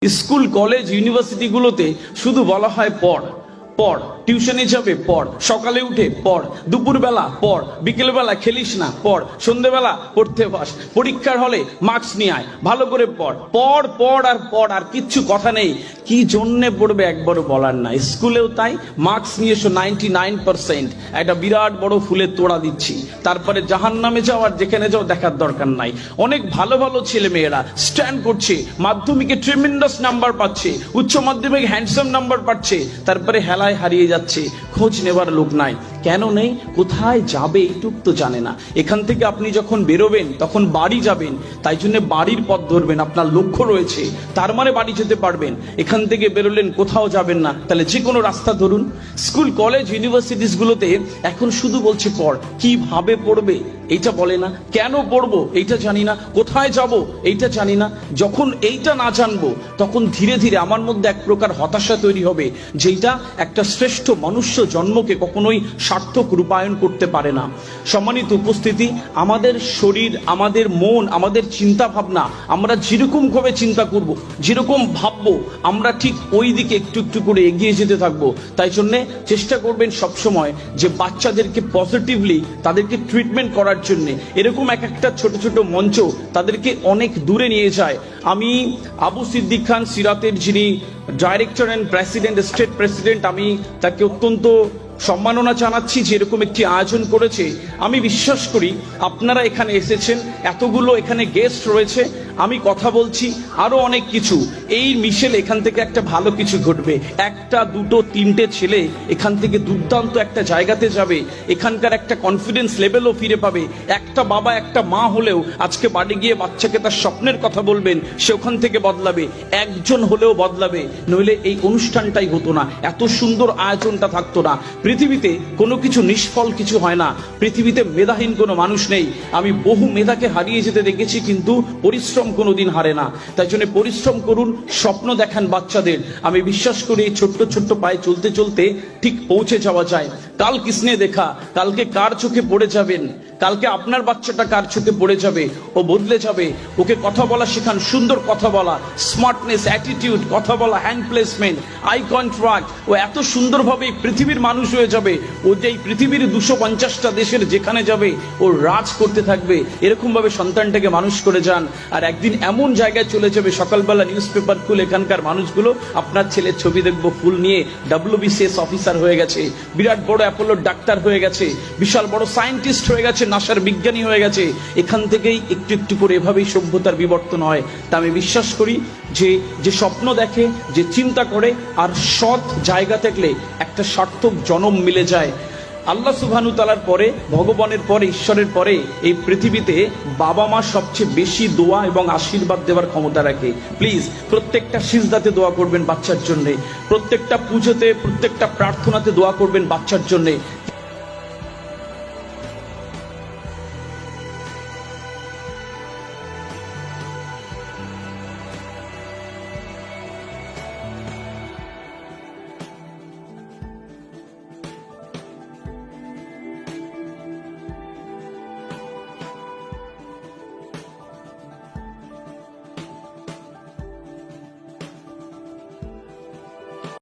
School college ইউনিভার্সিটিগুলোতে শুধু বলা হয় পড় পড়, টিউশনে যাবে পড়, সকালে উঠে পড়, দুপুরবেলা পড়, বিকেলবেলা খেলিস না পড়, সন্ধ্যেবেলা পড়তে বস, পরীক্ষার হলে মার্কস নিয়ে আয়, ভালো করে পড় পড় পড় আর পড়, আর কিচ্ছু কথা নেই। কি জন্যে পড়বে একবারও বলার না। স্কুলেও তাই, মার্কস নিয়ে এসো 99%, একটা বিরাট বড় ফুলের তোড়া দিচ্ছি। তারপরে জাহান্নামে যাও আর যেখানে যাও দেখার দরকার নাই। অনেক ভালো ভালো ছেলে মেয়েরা স্ট্যান্ড করছে, মাধ্যমিকে ট্রিমেন্ডাস নাম্বার পাচ্ছে, উচ্চ মাধ্যমিক হ্যান্ডসাম নাম্বার পাচ্ছে, তারপরে হেলায় হারিয়ে যাচ্ছে, খোঁজ নেবার লোক নাই। কেন নেই? কোথায় যাবে এইটুক তো জানে না। এখান থেকে আপনি যখন বেরোবেন তখন বাড়ি যাবেন, তাই জন্য বাড়ির পথ ধরবেন, আপনার লক্ষ্য রয়েছে, তার মানে বাড়ি যেতে পারবেন। এখান থেকে বেরোলেন, কোথাও যাবেন না, তাহলে যে কোনো রাস্তা ধরুন। স্কুল কলেজ ইউনিভার্সিটিস গুলোতে এখন শুধু বলছে পড়। কিভাবে পড়বে এইটা বলে না, কেন পড়বো এইটা জানি না, কোথায় যাব এইটা জানি না। যখন এইটা না জানবো তখন ধীরে ধীরে আমার মধ্যে এক প্রকার হতাশা তৈরি হবে, যেটা একটা শ্রেষ্ঠ মনুষ্য জন্মকে কখনোই সার্থক রূপায়ণ করতে পারে না। সম্মানিত উপস্থিতি, আমাদের শরীর, আমাদের মন, আমাদের চিন্তা ভাবনা, আমরা যেরকম ভাবে চিন্তা করব, যেরকম ভাববো, আমরা ঠিক ওই দিকে একটু একটু করে এগিয়ে যেতে থাকবো। তাই জন্যে চেষ্টা করবেন সবসময় যে বাচ্চাদেরকে পজিটিভলি তাদেরকে ট্রিটমেন্ট করার জন্য এরকম এক একটা ছোট ছোট মঞ্চ তাদেরকে অনেক দূরে নিয়ে যায়। আমি আবু সিদ্দিক খান সিরাতের যিনি director and president, state president, আমি তাকে অত্যন্ত সম্মাননা জানাচ্ছি যে এরকম একটি আয়োজন করেছে। আমি বিশ্বাস করি আপনারা এখানে এসেছেন, এতগুলো এখানে গেস্ট রয়েছে, আমি কথা বলছি আরো অনেক কিছু, এই মিশেল এখান থেকে একটা ভালো কিছু ঘটবে। একটা দুটো তিনটে ছেলে এখান থেকে দুর্দান্ত একটা জায়গাতে যাবে, এখানকার একটা কনফিডেন্স লেভেলও ফিরে পাবে। একটা বাবা একটা মা হলেও আজকে বাড়ি গিয়ে বাচ্চাকে তার স্বপ্নের কথা বলবেন, সে ওখান থেকে বদলাবে, একজন হলেও বদলাবে, নইলে এই অনুষ্ঠানটাই হতো না, এত সুন্দর আয়োজনটা থাকতো না। পৃথিবীতে কোনো কিছু নিষ্ফল কিছু হয় না, পৃথিবীতে মেধাহীন কোনো মানুষ নেই। আমি বহু মেধাকে হারিয়ে যেতে দেখেছি, কিন্তু পরিশ্রম কোনোদিন হারে না। তাই জন্য পরিশ্রম করুন, স্বপ্ন দেখান বাচ্চাদের। আমি বিশ্বাস করি এই ছোট্ট ছোট্ট পায়ে চলতে চলতে ঠিক পৌঁছে যাওয়া যায়। কাল কিসনে দেখা, কালকে কার চোখে পড়ে যাবেন, কালকে আপনার বাচ্চাটা কার চোখে পড়ে যাবে, ও বদলে যাবে। ওকে কথা বলা শেখান, সুন্দর কথা বলা, স্মার্টনেস, অ্যাটিটিউড, কথা বলা, হ্যান্ড প্লেসমেন্ট, আই কন্ট্রাক্ট। ও এত সুন্দরভাবে পৃথিবীর মানুষ হয়ে যাবে। ও যে পৃথিবীর 250টা দেশের যেখানে যাবে ও রাজ করতে থাকবে। এরকম ভাবে সন্তানটাকে মানুষ করে যান, আর একদিন এমন জায়গায় চলে যাবে, সকালবেলা নিউজ পেপার খুলে এখানকার মানুষগুলো আপনার ছেলের ছবি দেখবো ফুল নিয়ে, WBCS অফিসার হয়ে গেছে, বিরাট বড় অ্যাপোলোর ডাক্তার হয়ে গেছে, বিশাল বড় সায়েন্টিস্ট হয়ে গেছে, নাসার বিজ্ঞানী হয়ে গেছে। এখান থেকেই একটু একটু করে এভাবেই সভ্যতার বিবর্তন হয়। তা আমি বিশ্বাস করি যে যে স্বপ্ন দেখে, যে চিন্তা করে, আর সৎ জায়গা থাকলে একটা সার্থক জনম মিলে যায়। আল্লাহ সুবহানাহু ওয়া তাআলার পরে, ভগবানের পরে, ঈশ্বরের পরে এই পৃথিবীতে বাবা মা সবচেয়ে বেশি দোয়া এবং আশীর্বাদ দেওয়ার ক্ষমতা রাখে। প্লিজ প্রত্যেকটা সিজদাতে দোয়া করবেন বাচ্চার জন্য, প্রত্যেকটা পুজোতে, প্রত্যেকটা প্রার্থনাতে দোয়া করবেন বাচ্চার জন্য।